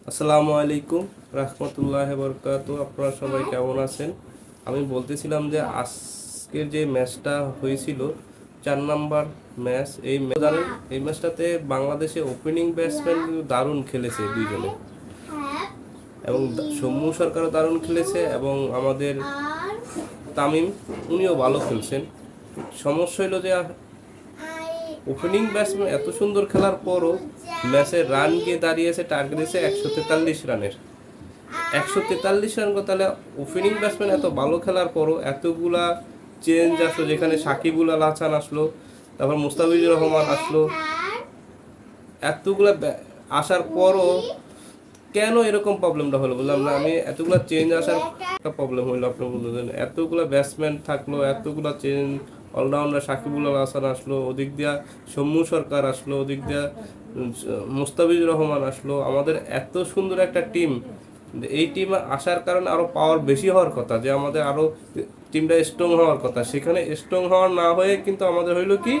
আসসালামু আলাইকুম রাহমাতুল্লাহি বরকাতু। আপনারা সবাই কেমন আছেন? আমি বলতেছিলাম যে আজকের যে ম্যাচটা হয়েছিল 4 নাম্বার ম্যাচ, জানেন এই ম্যাচটাতে বাংলাদেশে ওপেনিং ব্যাটসম্যান কিন্তু দারুণ খেলেছে দুইজনে, এবং সৌম্য সরকারও দারুণ খেলেছে এবং আমাদের তামিম উনিও ভালো খেলছেন। সমস্যা হলো যে ওপেনিং ব্যাটসম্যান এত সুন্দর খেলার পরও ম্যাচের রান গিয়ে দাঁড়িয়েছে, টার্গেট দিয়েছে 143 রানের। 143 রান করে, তাহলে ওপেনিং ব্যাটসম্যান এত ভালো খেলার পরও এতগুলা চেঞ্জ আসলো, যেখানে সাকিবুল আল হাসান আসলো, তারপর মুস্তাফিজুর রহমান আসলো, এতগুলা আসার পরও কেন এরকম প্রবলেমটা হলো বললাম না আমি? এতগুলা চেঞ্জ আসার একটা প্রবলেম হইলো, আপনি বলতেন এতগুলা ব্যাটসম্যান থাকলো, এতগুলা চেঞ্জ, অলরাউন্ডার সাকিবুল আল হাসান আসলো, ওদিক দিয়া সৌম্য সরকার আসলো, ওদিক দিয়া মুস্তাফিজুর রহমান আসলো, আমাদের এত সুন্দর একটা টিম। এই টিম আসার কারণে আরো পাওয়ার বেশি হওয়ার কথা, যে আমাদের আরো টিমটা স্ট্রং হওয়ার কথা, সেখানে স্ট্রং হওয়ার না হয়ে কিন্তু আমাদের হইলো কি,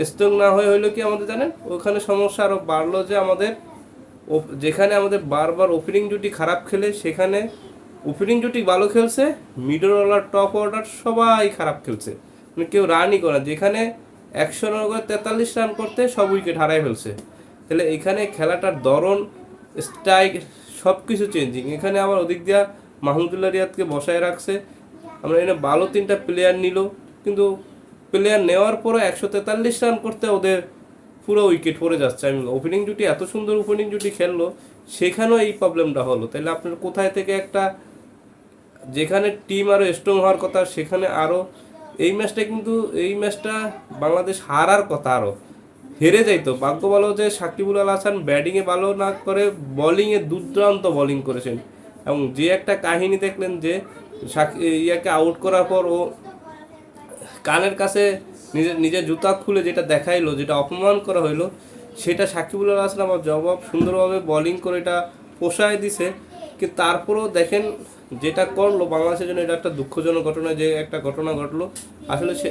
স্ট্রং না হয়ে হইলো কি আমাদের জানেন ওখানে সমস্যা আরো বাড়লো, যে আমাদের যেখানে আমাদের বারবার ওপেনিং জুটি খারাপ খেলে, সেখানে ওপেনিং জুটি ভালো খেলছে, মিডল অর্ডার টপ অর্ডার সবাই খারাপ খেলছে, মানে কেউ রানই করে। যেখানে 100 রান করে 43 রান করতে সব উইকেট হারাই ফেলছে। তাহলে এখানে খেলাটার ধরন, স্ট্রাইক সব কিছু চেঞ্জিং। এখানে আবার ওদিক দিয়া মাহমুদুল্লাহ রিয়াদকে বসায় রাখছে, আমরা এখানে ভালো 3টা প্লেয়ার নিল, কিন্তু প্লেয়ার নেওয়ার পরে 143 রান করতে ওদের পুরো উইকেট পড়ে যাচ্ছে। আমি ওপেনিং জুটি এত সুন্দর ওপেনিং জুটি খেললো, সেখানেও এই প্রবলেমটা হলো। তাহলে আপনার কোথায় থেকে একটা, যেখানে টিম আরও স্ট্রং হওয়ার কথা সেখানে আরও, এই ম্যাচটা বাংলাদেশ হারার কথা, আরও হেরে যাইতো। ভাগ্য ভালো যে সাকিবুল আল হাসান ব্যাটিংয়ে ভালো না করে বোলিংয়ে দুর্দান্ত বোলিং করেছেন, এবং যে একটা কাহিনী দেখলেন যে ইয়াকে আউট করার পর ও কানের কাছে নিজের জুতা খুলে যেটা দেখাইলো, যেটা অপমান করা হইলো, সেটা সাকিবুল আল হাসান আবার জবাব সুন্দরভাবে বোলিং করে এটা পোষায় দিছে। কিন্তু তারপরেও দেখেন যেটা করলো বাংলাদেশের জন্য, এটা একটা দুঃখজনক ঘটনা। যে একটা ঘটনা ঘটলো আসলে সে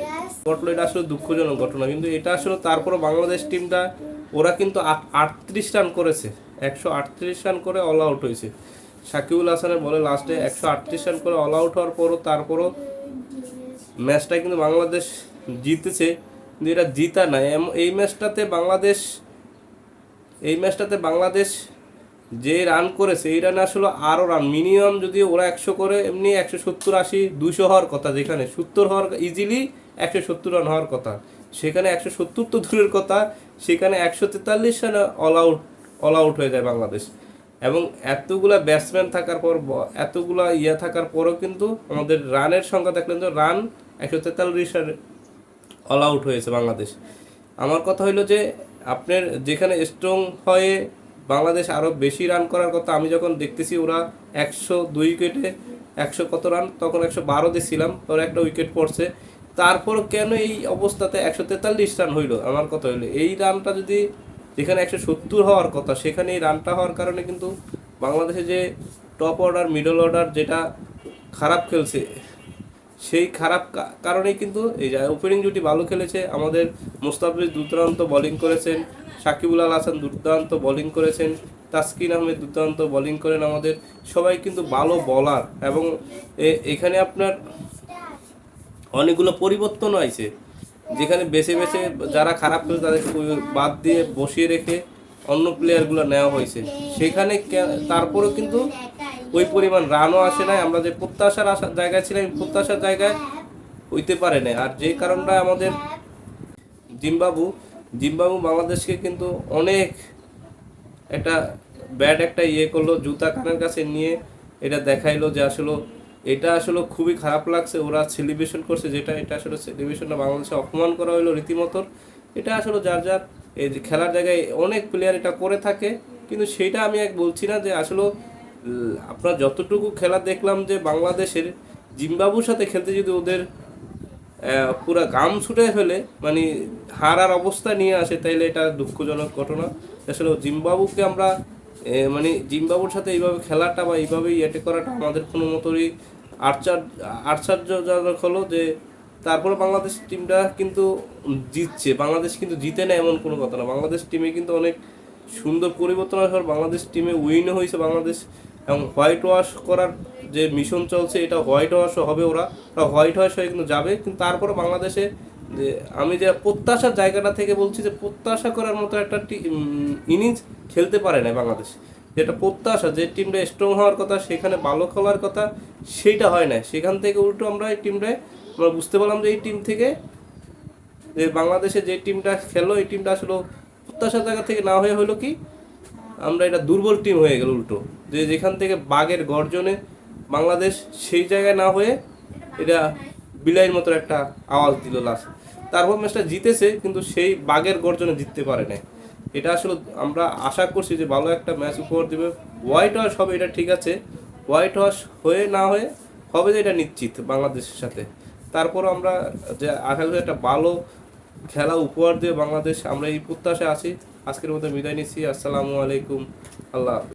ঘটলো, এটা আসলে দুঃখজনক ঘটনা, কিন্তু এটা আসলে তারপরে বাংলাদেশ টিমটা, ওরা কিন্তু 38 রান করেছে, 138 রান করে অল আউট হয়েছে। সাকিবুল হাসানের বলে লাস্টে 138 রান করে অল আউট হওয়ার তারপরও ম্যাচটা কিন্তু বাংলাদেশ জিতেছে। কিন্তু এটা জিতা না, এই ম্যাচটাতে বাংলাদেশ যে রান করেছে, এই রানে আসলে আরও রান মিনিমাম, যদি ওরা 100 করে, এমনি 170, 80, 200 হওয়ার কথা, যেখানে 70 হওয়ার ইজিলি 170 রান হওয়ার কথা, সেখানে 170 তো দূরের কথা, সেখানে 143 রানে অল আউট হয়ে যায় বাংলাদেশ। এবং এতগুলা ব্যাটসম্যান থাকার পর, এতগুলা থাকার পরও কিন্তু আমাদের রানের সংখ্যা দেখলেন তো, রান 143 রানে অল আউট হয়েছে বাংলাদেশ। আমার কথা হইলো যে আপনার যেখানে স্ট্রং হয়ে বাংলাদেশ আরও বেশি রান করার কথা, আমি যখন দেখতেছি ওরা 102 উইকেটে 100 কত রান, তখন 112 দিয়েছিলাম, ওরা একটা উইকেট পড়ছে, তারপরও কেন এই অবস্থাতে 143 রান হইলো? আমার কথা হইলো এই রানটা যদি যেখানে 170 হওয়ার কথা, সেখানে এই রানটা হওয়ার কারণে কিন্তু বাংলাদেশে যে টপ অর্ডার মিডল অর্ডার যেটা খারাপ খেলছে, সেই খারাপ কারণেই কিন্তু এই যে ওপেনিং জুটি ভালো খেলেছে। আমাদের মুস্তাফিজ দুর্দান্ত বোলিং করেছেন, সাকিবুল আল হাসান দুর্দান্ত বোলিং করেছেন, তাসকিন আহমেদ দুর্দান্ত বোলিং করেন, আমাদের সবাই কিন্তু ভালো বলার। এবং এখানে আপনার অনেকগুলো পরিবর্তন হয়েছে, যেখানে বেছে বেছে যারা খারাপ খেলে তাদেরকে বাদ দিয়ে বসিয়ে রেখে অন্য প্লেয়ারগুলো নেওয়া হয়েছে। সেখানে তারপরেও কিন্তু ওই পরিমাণ রানও আসে নাই, আমরা যে প্রত্যাশার জায়গায় ছিলাম, প্রত্যাশার জায়গায় হইতে পারে না। আর যে কারণটা আমাদের জিম্বাবু বাংলাদেশকে কিন্তু অনেক একটা ব্যাড একটা করলো, জুতা কানের কাছে নিয়ে এটা দেখাইলো যে আসলে এটা আসলে খুবই খারাপ লাগছে। ওরা সেলিব্রেশন করছে, এটা আসলে সেলিব্রেশনটা বাংলাদেশে অপমান করা হইলো রীতিমতো। এটা আসলে যার যার এই যে খেলার জায়গায় অনেক প্লেয়ার এটা করে থাকে, কিন্তু সেইটা আমি বলছি না যে আসলে আপনার যতটুকু খেলা দেখলাম যে বাংলাদেশের জিম্বাবুর সাথে খেলতে যদি ওদের পুরা গাম ছুটে ফেলে, মানে হারার অবস্থা নিয়ে আসে, তাইলে এটা দুঃখজনক ঘটনা। আসলে জিম্বাবুকে আমরা মানে জিম্বাবুর সাথে এইভাবে খেলাটা বা এইভাবে করাটা আমাদের কোনো মতোই আশ্চর্যজনক হলো। যে তারপরে বাংলাদেশ টিমটা কিন্তু জিতছে, বাংলাদেশ কিন্তু জিতে না এমন কোনো কথা না। বাংলাদেশ টিমে কিন্তু অনেক সুন্দর পরিবর্তন আসার পর বাংলাদেশ টিমে উইনও হয়েছে বাংলাদেশ, এবং হোয়াইট ওয়াশ করার যে মিশন চলছে এটা হোয়াইট ওয়াশও হবে, ওরা হোয়াইট ওয়াশ হয়ে কিন্তু যাবে। কিন্তু তারপরে বাংলাদেশে যে আমি যে প্রত্যাশার জায়গাটা থেকে বলছি যে প্রত্যাশা করার মতো একটা ইনিংস খেলতে পারে না বাংলাদেশ। যেটা প্রত্যাশা, যে টিমটা স্ট্রং হওয়ার কথা, সেখানে ভালো খেলার কথা, সেইটা হয় না। সেখান থেকে উল্টো আমরা এই টিমটায় আমরা বুঝতে পারলাম যে এই টিম থেকে যে বাংলাদেশে যে টিমটা খেললো এই টিমটা আসলে প্রত্যাশার জায়গা থেকে না হয়ে হলো কি আমরা এটা দুর্বল টিম হয়ে গেল উল্টো, যে যেখান থেকে বাঘের গর্জনে বাংলাদেশ সেই জায়গায় না হয়ে এটা বিলাইয়ের মতো একটা আওয়াজ দিল লাস্ট। তারপর ম্যাচটা জিতেছে কিন্তু সেই বাঘের গর্জনে জিততে পারে না। এটা আসলে আমরা আশা করছি যে ভালো একটা ম্যাচ উপহার দেবে। হোয়াইট ওয়াশ হবে এটা ঠিক আছে, হোয়াইট ওয়াশ হয়ে না হয়ে হবে যে এটা নিশ্চিত বাংলাদেশের সাথে। তারপর আমরা যে আশা করি একটা ভালো খেলা উপহার দিয়ে বাংলাদেশ, আমরা এই প্রত্যাশায় আছি। আজকের মতো বিদায় নিচ্ছি। আসসালামু আলাইকুম, আল্লাহ হাফেজ।